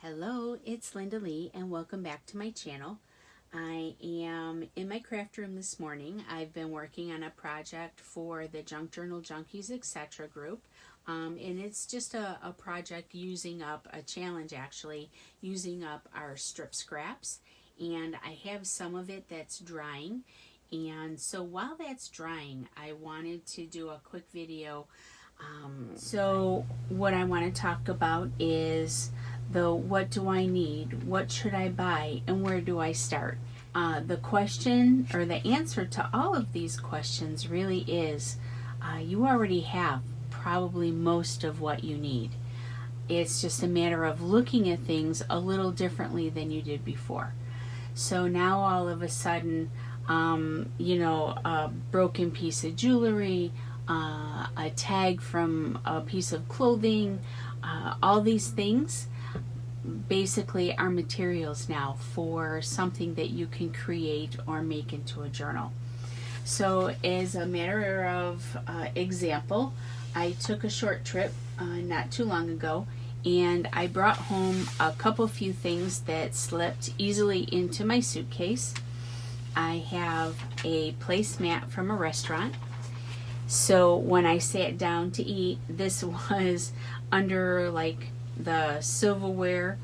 Hello, it's Linda Lee and welcome back to my channel. I am in my craft room this morning. I've been working on a project for the Junk Journal Junkies, etc. group. And it's just a project using up, a challenge actually, using up our strip scraps. And I have some of it that's drying. And so while that's drying, I wanted to do a quick video. So what I want to talk about is what do I need, what should I buy, and where do I start? The question or the answer to all of these questions really is you already have probably most of what you need. It's just a matter of looking at things a little differently than you did before. So now all of a sudden, a broken piece of jewelry, a tag from a piece of clothing, all these things basically are materials now for something that you can create or make into a journal. So as a matter of example, I took a short trip not too long ago, and I brought home a few things that slipped easily into my suitcase. I have a placemat from a restaurant. So when I sat down to eat, this was under like the silverware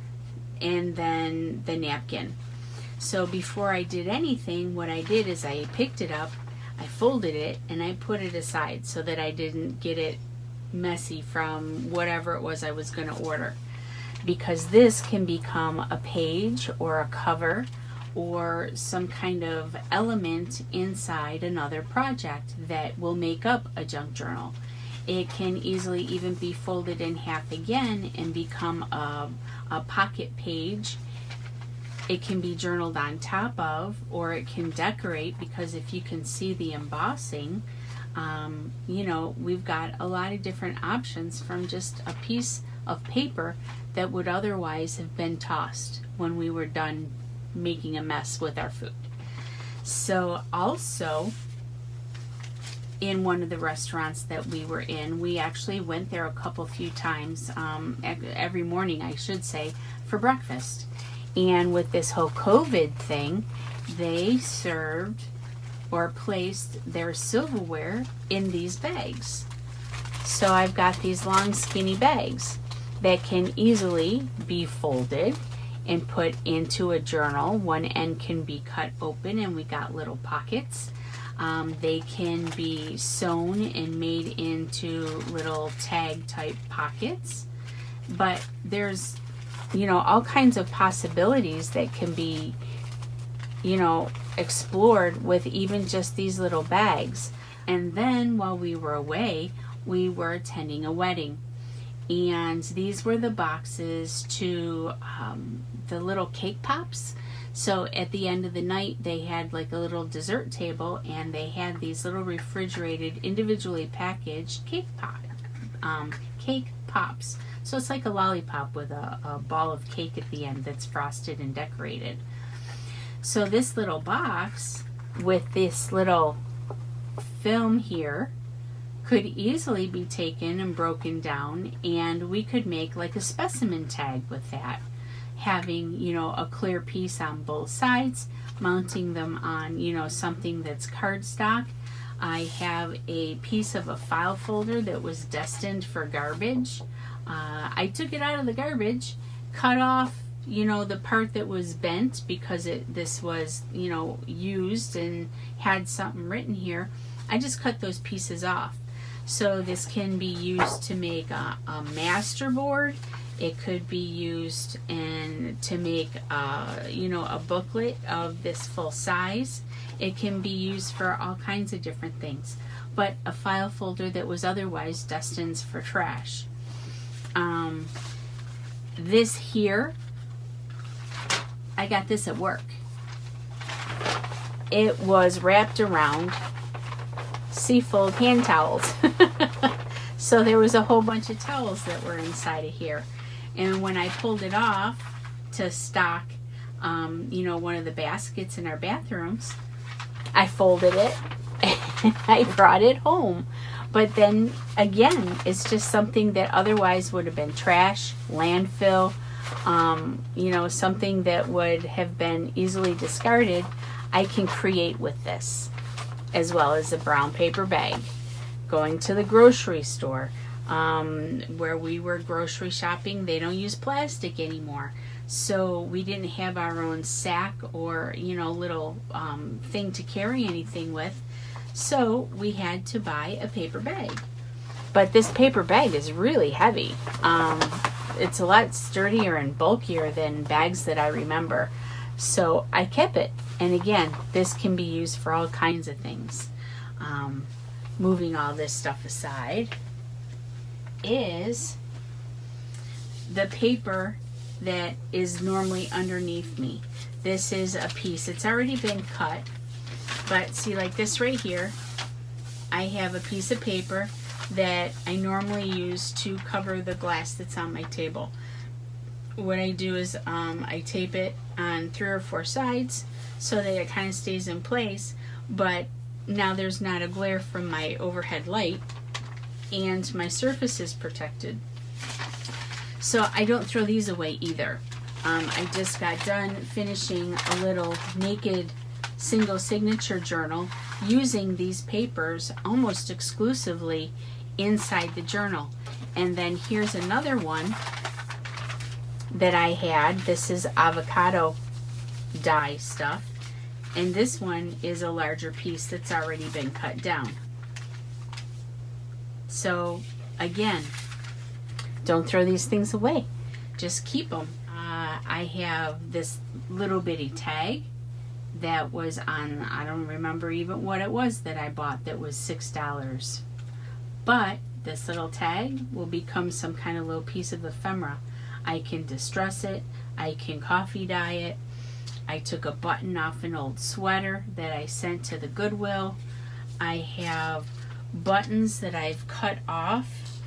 and then the napkin. So before I did anything, what I did is I picked it up, I folded it, and I put it aside so that I didn't get it messy from whatever it was I was going to order. Because this can become a page or a cover or some kind of element inside another project that will make up a junk journal. It can easily even be folded in half again and become a pocket page. It can be journaled on top of, or it can decorate, because if you can see the embossing, we've got a lot of different options from just a piece of paper that would otherwise have been tossed when we were done making a mess with our food. So also, in one of the restaurants that we were in, we actually went there a few times, every morning I should say, for breakfast. And with this whole COVID thing, they served or placed their silverware in these bags. So I've got these long skinny bags that can easily be folded and put into a journal. One end can be cut open and we got little pockets. They can be sewn and made into little tag type pockets. But there's, all kinds of possibilities that can be, explored with even just these little bags. And then while we were away, we were attending a wedding. And these were the boxes to the little cake pops. So at the end of the night, they had like a little dessert table, and they had these little refrigerated, individually packaged cake pops. So it's like a lollipop with a ball of cake at the end that's frosted and decorated. So this little box with this little film here could easily be taken and broken down, and we could make like a specimen tag with that, having a clear piece on both sides, mounting them on something that's cardstock. I have a piece of a file folder that was destined for garbage. I took it out of the garbage, cut off the part that was bent because this was used and had something written here. I just cut those pieces off. So this can be used to make a master board. It could be used to make a booklet of this full size. It can be used for all kinds of different things. But a file folder that was otherwise destined for trash. This here, I got this at work. It was wrapped around Seafold hand towels. So there was a whole bunch of towels that were inside of here. And when I pulled it off to stock, one of the baskets in our bathrooms, I folded it and I brought it home. But then again, it's just something that otherwise would have been trash, landfill, you know, something that would have been easily discarded, I can create with this, as well as a brown paper bag. Going to the grocery store, where we were grocery shopping, they don't use plastic anymore. So we didn't have our own sack or, you know, little thing to carry anything with. So we had to buy a paper bag. But this paper bag is really heavy. It's a lot sturdier and bulkier than bags that I remember. So I kept it. And again, this can be used for all kinds of things. Moving all this stuff aside is the paper that is normally underneath me. This is a piece. It's already been cut. But see, like this right here, I have a piece of paper that I normally use to cover the glass that's on my table. What I do is I tape it on 3 or 4 sides so that it kind of stays in place, but now there's not a glare from my overhead light and my surface is protected. So I don't throw these away either. I just got done finishing a little naked single signature journal using these papers almost exclusively inside the journal. And then here's another one that I had. This is avocado dye stuff, and this one is a larger piece that's already been cut down. So again, don't throw these things away, just keep them. I have this little bitty tag that was on, I don't remember even what it was that I bought, that was $6. But this little tag will become some kind of little piece of ephemera. I can distress it, I can coffee dye it. I took a button off an old sweater that I sent to the Goodwill. I have buttons that I've cut off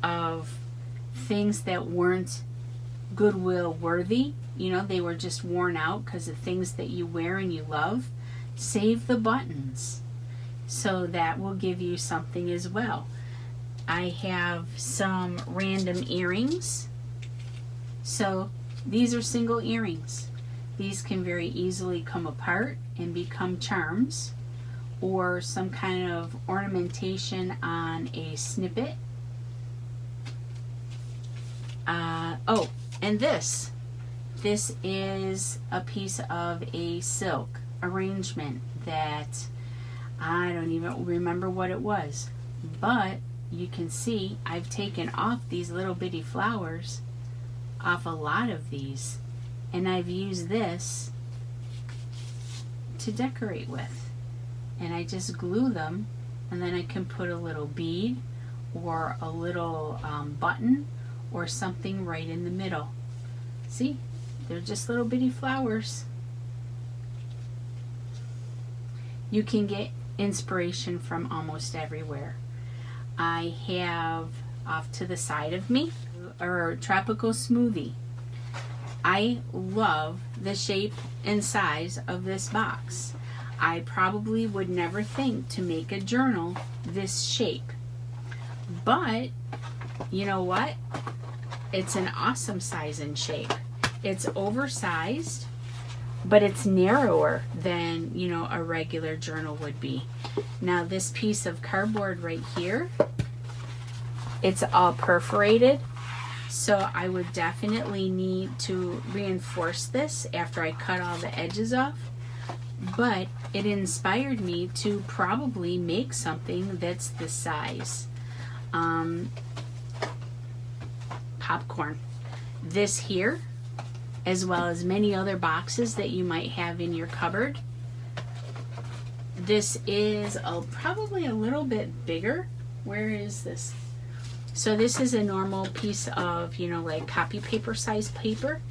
of things that weren't Goodwill worthy. You know, they were just worn out because of things that you wear and you love. Save the buttons. So that will give you something as well. I have some random earrings. So these are single earrings. These can very easily come apart and become charms, or some kind of ornamentation on a snippet. Oh, and this is a piece of a silk arrangement that I don't even remember what it was, but you can see I've taken off these little bitty flowers off a lot of these, and I've used this to decorate with, and I just glue them, and then I can put a little bead or a little button or something right in the middle. See, they're just little bitty flowers. You can get inspiration from almost everywhere. I have off to the side of me a tropical smoothie. I love the shape and size of this box. I probably would never think to make a journal this shape, but you know what? It's an awesome size and shape. It's oversized, but it's narrower than, you know, a regular journal would be. Now this piece of cardboard right here, it's all perforated, so I would definitely need to reinforce this after I cut all the edges off. But it inspired me to probably make something that's this size. Popcorn. This here, as well as many other boxes that you might have in your cupboard. This is probably a little bit bigger. Where is this? So this is a normal piece of, you know, like copy paper size paper.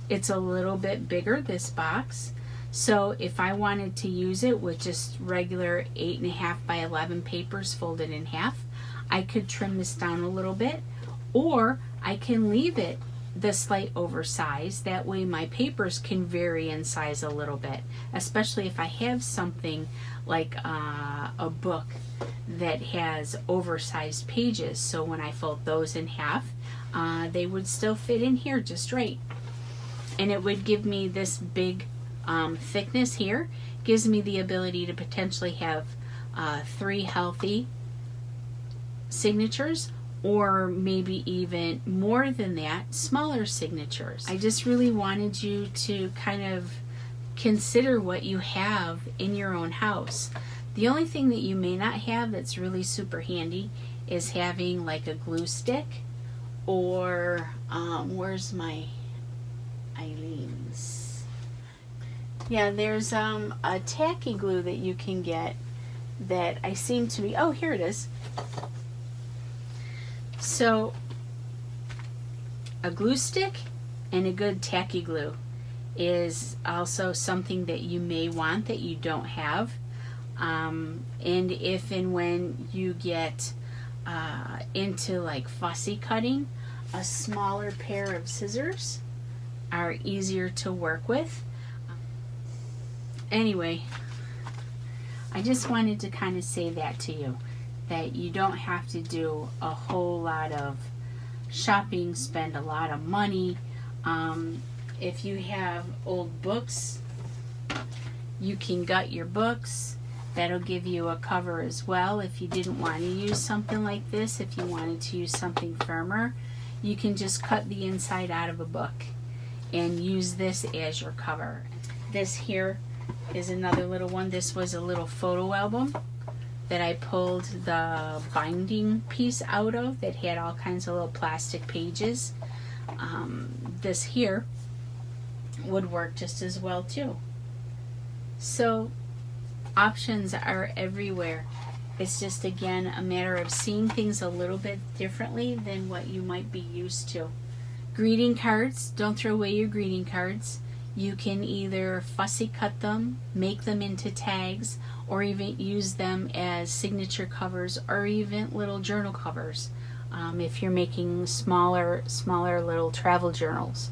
It's a little bit bigger, this box. So if I wanted to use it with just regular 8.5 by 11 papers folded in half, I could trim this down a little bit, or I can leave it the slight oversized. That way my papers can vary in size a little bit, especially if I have something like a book that has oversized pages. So when I fold those in half, they would still fit in here just right. And it would give me this big thickness here. Gives me the ability to potentially have 3 healthy signatures, or maybe even more than that, smaller signatures. I just really wanted you to kind of consider what you have in your own house. The only thing that you may not have that's really super handy is having like a glue stick, or where's my Eileen's? Yeah, there's a tacky glue that you can get that I seem to be, oh, here it is. So a glue stick and a good tacky glue is also something that you may want that you don't have. And if and when you get into like fussy cutting, a smaller pair of scissors are easier to work with. Anyway, I just wanted to kind of say that to you, that you don't have to do a whole lot of shopping, spend a lot of money. If you have old books, you can gut your books. That'll give you a cover as well. If you didn't want to use something like this, if you wanted to use something firmer, you can just cut the inside out of a book and use this as your cover. This here is another little one. This was a little photo album that I pulled the binding piece out of that had all kinds of little plastic pages. This here would work just as well too. So options are everywhere. It's just, again, a matter of seeing things a little bit differently than what you might be used to. Greeting cards, don't throw away your greeting cards. You can either fussy cut them, make them into tags, or even use them as signature covers or even little journal covers if you're making smaller little travel journals.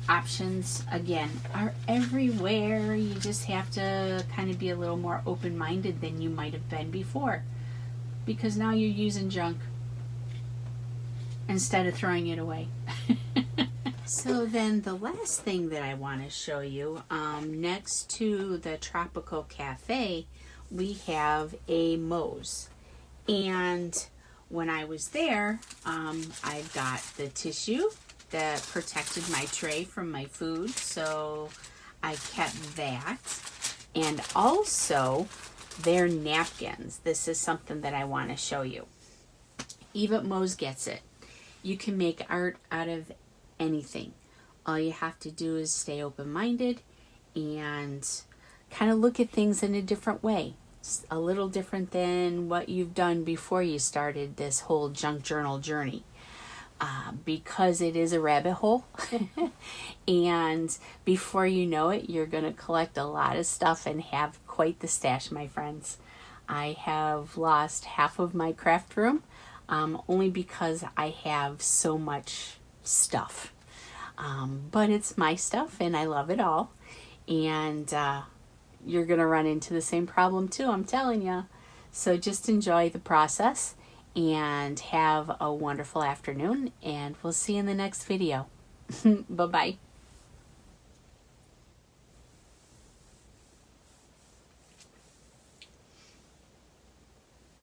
Options, again, are everywhere. You just have to kind of be a little more open-minded than you might have been before, because now you're using junk instead of throwing it away. So then the last thing that I want to show you, next to the Tropical Cafe, we have a Moe's. And when I was there, I got the tissue that protected my tray from my food, so I kept that. And also their napkins. This is something that I want to show you. Even Moe's gets it. You can make art out of anything. All you have to do is stay open-minded and kind of look at things in a different way. It's a little different than what you've done before you started this whole junk journal journey. Because it is a rabbit hole. And before you know it, you're going to collect a lot of stuff and have quite the stash, my friends. I have lost half of my craft room only because I have so much stuff. But it's my stuff and I love it all. And you're going to run into the same problem too, I'm telling you. So just enjoy the process and have a wonderful afternoon, and we'll see you in the next video. Bye-bye.